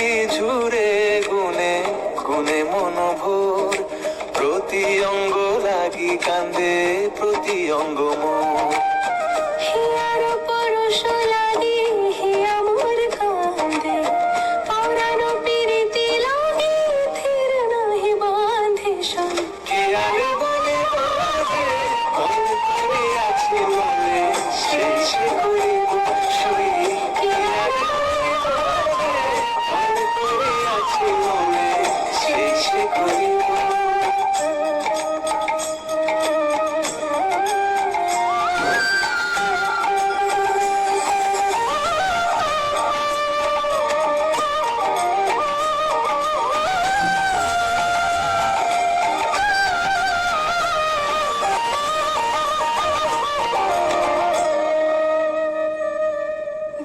আঁকি ঝুরে গুনে গুনে মনোভোর, প্রতি অঙ্গ লাগি কান্দে প্রতি অঙ্গ মোর। হিয়ার পরশ লাগি হিয়া মোর কান্দে, পরানো প্রীতি লাগি থির নাহি বাঁধে শোন। কে আর বলে বাজে মন করে আছি মনে, সেই সে করিব সই। কে আর বলে বাজে মন করে আছি মনে, সেই সে করিব।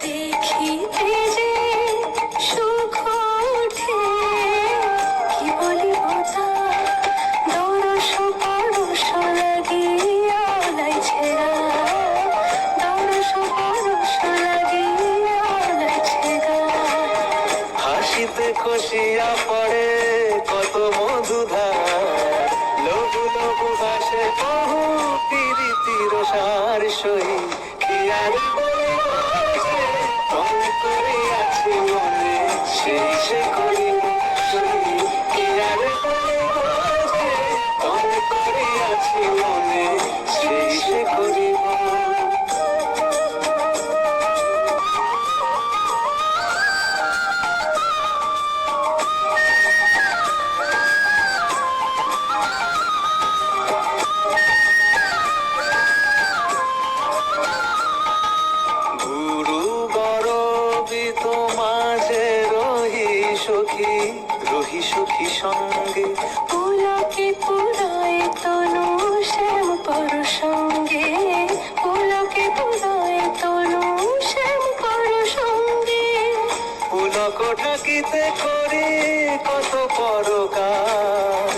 দেখিতে যে সুখ ওঠে, কি বলিব তা, দরস পরশ লাগিয়া লাই ছেঁড়া, দরস পরশ লাগিয়া লাই ছেঁড়া। হাসিতে খসিয়া পড়ে কত মধুধার, লঘু লঘু ভাসে বহু প্রীতির সার সই। কি আর বলে বাজে মন করে আছি মনে, সেই সে করিব সই। কি আর বলে বাজে মন করে আছি মনে, সেই সে করিব। গুরু গরবিত মাঝে রহি সখী সঙ্গে, পুলকে পুরায় তনু শ্যাম পর সঙ্গে, পুলকে পুরায় তনু শ্যাম পর সঙ্গে। পুলক ঢাকিতে করি কত পরকার,